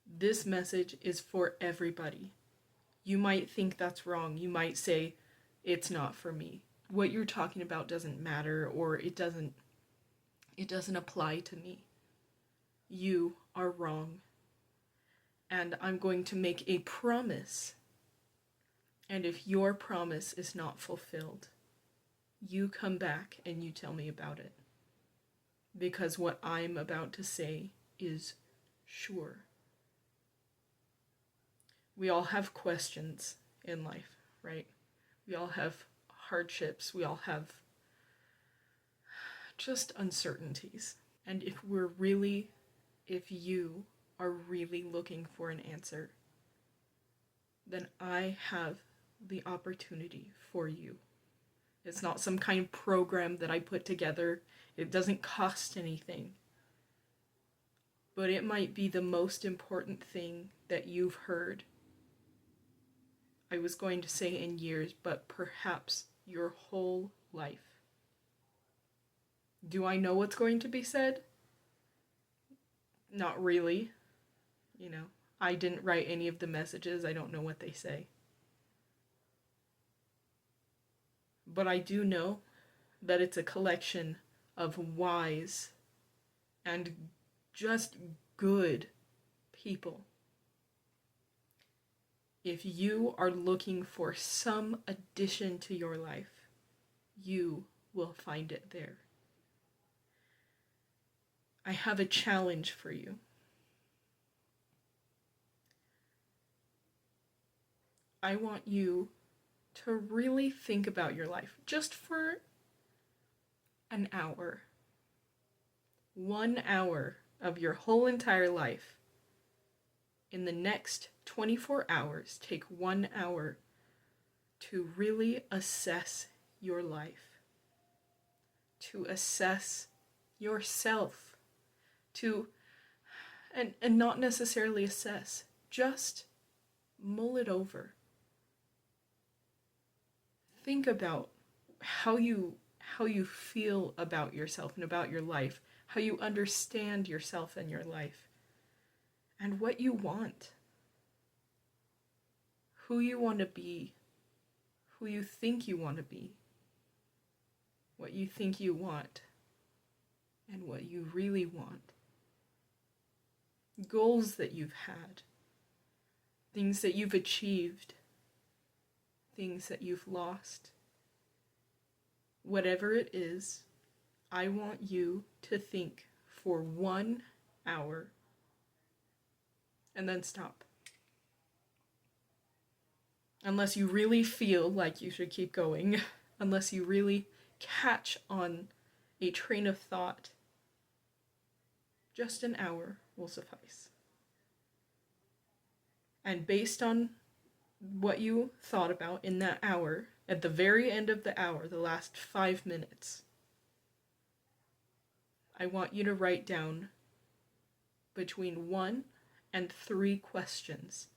This message is for everybody. You might think that's wrong. You might say, it's not for me. What you're talking about doesn't matter, or it doesn't apply to me. You are wrong. And I'm going to make a promise. And if your promise is not fulfilled, you come back and you tell me about it. Because what I'm about to say is sure. We all have questions in life, right? We all have hardships. We all have just uncertainties. And if you are really looking for an answer, then I have the opportunity for you. It's not some kind of program that I put together. It doesn't cost anything. But it might be the most important thing that you've heard. I was going to say in years, but perhaps your whole life. Do I know what's going to be said? Not really. I didn't write any of the messages. I don't know what they say. But I do know that it's a collection of wise and just good people. If you are looking for some addition to your life, you will find it there. I have a challenge for you. I want you to really think about your life just for an hour. 1 hour of your whole entire life. In the next 24 hours, take 1 hour to really assess your life, to assess yourself, and not necessarily assess, just mull it over. Think about how you feel about yourself and about your life, how you understand yourself and your life, and what you want, who you want to be, who you think you want to be, what you think you want, and what you really want. Goals that you've had, things that you've achieved, things that you've lost. Whatever it is, I want you to think for 1 hour and then stop. Unless you really feel like you should keep going, unless you really catch on a train of thought, just an hour will suffice. And based on what you thought about in that hour, at the very end of the hour, the last 5 minutes, I want you to write down between 1 and 3 questions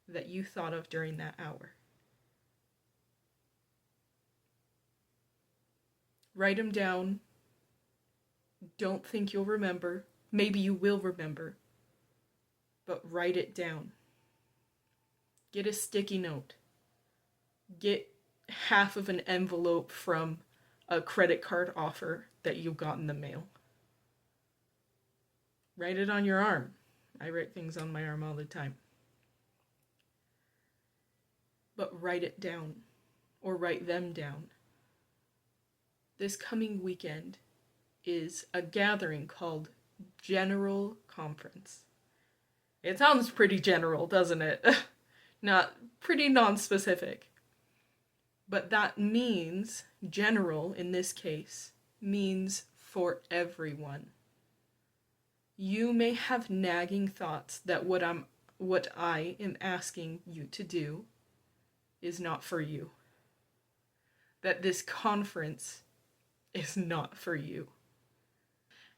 that you thought of during that hour. Write them down. Don't think you'll remember. Maybe you will remember. But write it down. Get a sticky note. Get half of an envelope from a credit card offer that you got in the mail. Write it on your arm. I write things on my arm all the time. But write it down, or write them down. This coming weekend is a gathering called General Conference. It sounds pretty general, doesn't it? Not pretty non-specific. But that means, general in this case, means for everyone. You may have nagging thoughts that what I am asking you to do is not for you. That this conference is not for you.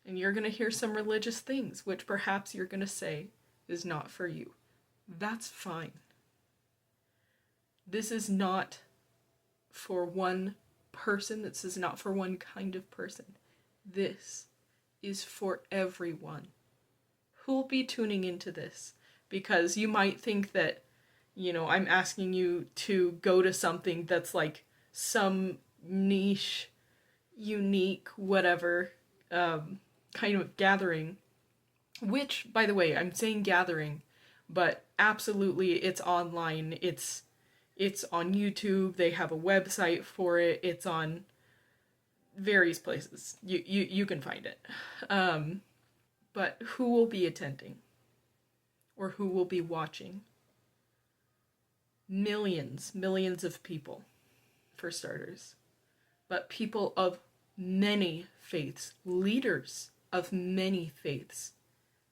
And you're going to hear some religious things, which perhaps you're going to say is not for you. That's fine. This is not for one person. This is not for one kind of person. This is for everyone who'll be tuning into this, because you might think that, I'm asking you to go to something that's like some niche, unique, whatever, kind of gathering, which, by the way, I'm saying gathering, but absolutely it's online. It's on YouTube. They have a website for it. It's on various places. You can find it. But who will be attending? Or who will be watching? Millions of people, for starters. But people of many faiths, leaders of many faiths,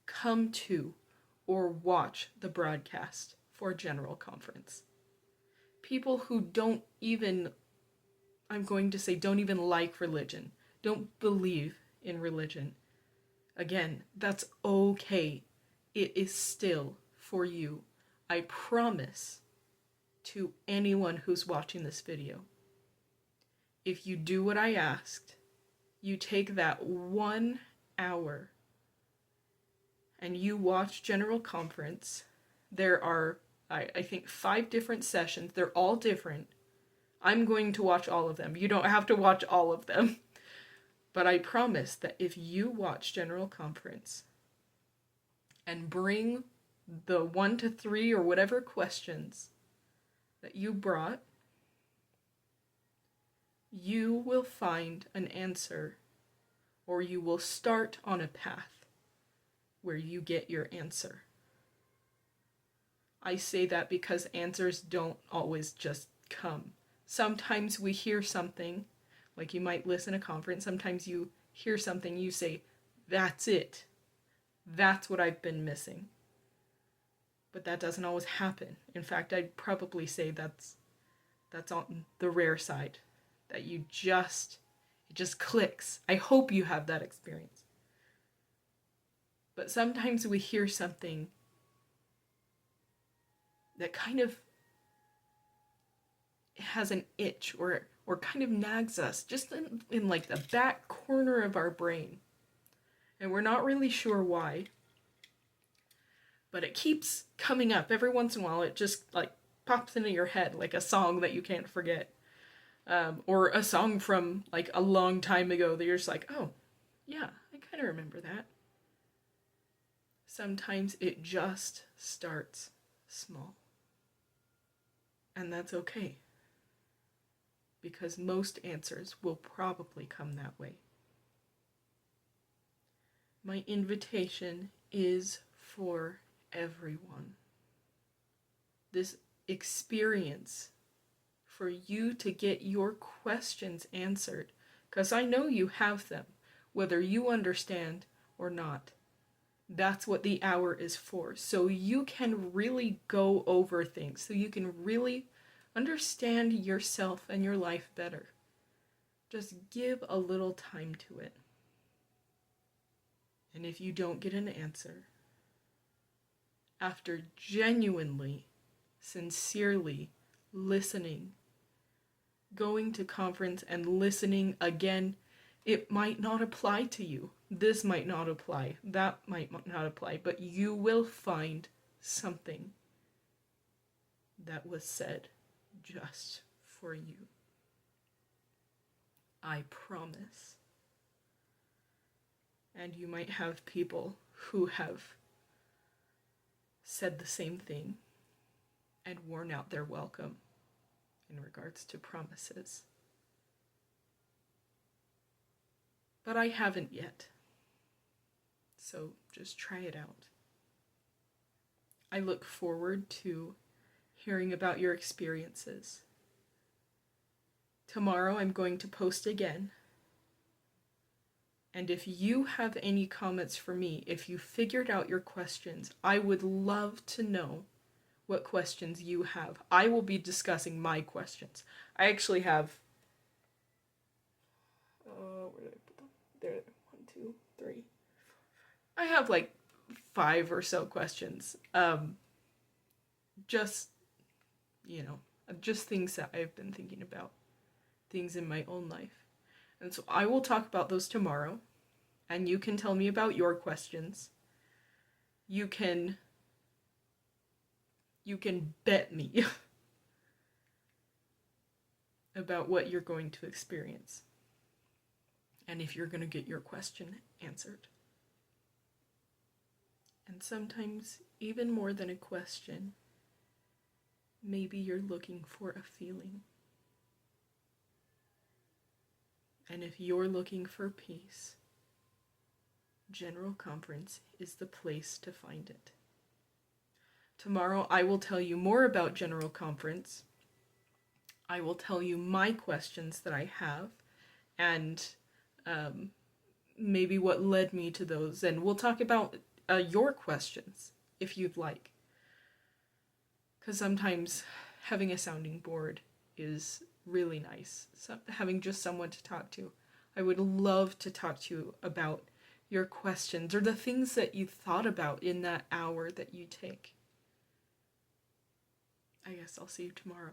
come to or watch the broadcast for General Conference. People who don't even, I'm going to say, don't even like religion, don't believe in religion. Again, that's okay. It is still for you. I promise to anyone who's watching this video. If you do what I asked, you take that 1 hour and you watch General Conference. There are, I think, 5 different sessions. They're all different. I'm going to watch all of them. You don't have to watch all of them. But I promise that if you watch General Conference and bring the 1 to 3 or whatever questions that you brought, you will find an answer, or you will start on a path where you get your answer. I say that because answers don't always just come. Sometimes we hear something, like you might listen to a conference, sometimes you hear something, you say, that's it. That's what I've been missing. But that doesn't always happen. In fact, I'd probably say that's on the rare side. That it just clicks. I hope you have that experience. But sometimes we hear something that kind of has an itch or kind of nags us just in like the back corner of our brain. And we're not really sure why. But it keeps coming up every once in a while. It just like pops into your head like a song that you can't forget. Or a song from like a long time ago that you're just like, oh, yeah, I kind of remember that. Sometimes it just starts small. And that's okay. Because most answers will probably come that way. My invitation is for everyone. This experience for you to get your questions answered, because I know you have them, whether you understand or not. That's what the hour is for, so you can really go over things, so you can really understand yourself and your life better. Just give a little time to it. And if you don't get an answer, after genuinely, sincerely listening, going to conference and listening again, it might not apply to you. This might not apply. That might not apply. But you will find something that was said just for you. I promise. And you might have people who have said the same thing and worn out their welcome in regards to promises. But I haven't yet. So just try it out. I look forward to hearing about your experiences. Tomorrow I'm going to post again. And if you have any comments for me, if you figured out your questions, I would love to know what questions you have. I will be discussing my questions. I actually have, where did I put them? There, 1, 2, 3. I have like 5 or so questions. Just, just things that I've been thinking about, things in my own life. And so I will talk about those tomorrow, and you can tell me about your questions. You can You can bet me about what you're going to experience and if you're going to get your question answered. And sometimes, even more than a question, maybe you're looking for a feeling. And if you're looking for peace, General Conference is the place to find it. Tomorrow I will tell you more about General Conference. I will tell you my questions that I have and maybe what led me to those. And we'll talk about your questions if you'd like. Because sometimes having a sounding board is really nice. So having just someone to talk to. I would love to talk to you about your questions or the things that you thought about in that hour that you take. I guess I'll see you tomorrow.